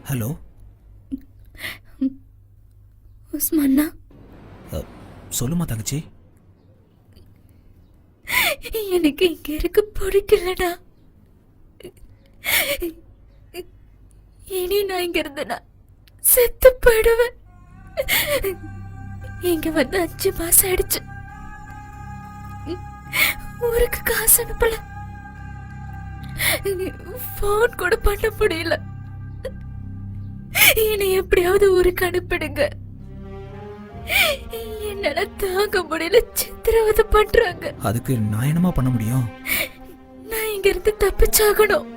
Hello உஸ்மானா, சொல்லுமா தங்கச்சி. எனக்கு இங்க இருக்க பிடிக்கலடா. இனி நான் இங்க இருந்தேனா செத்து போயிடுவேன். இங்க வந்து 5 மாசம் ஆயிடுச்சு. ஊருக்கு காசு அனுப்பல, போன் கூட பண்ண முடியல. என்னை எப்படியாவது ஊருக்கு அனுப்பிடுங்க. என்னால தாங்க முடியல, சித்திரவதை பண்றாங்க. அதுக்கு நான் என்னமா பண்ண முடியும்? நான் இங்க இருந்து தப்பிச்சாகணும்.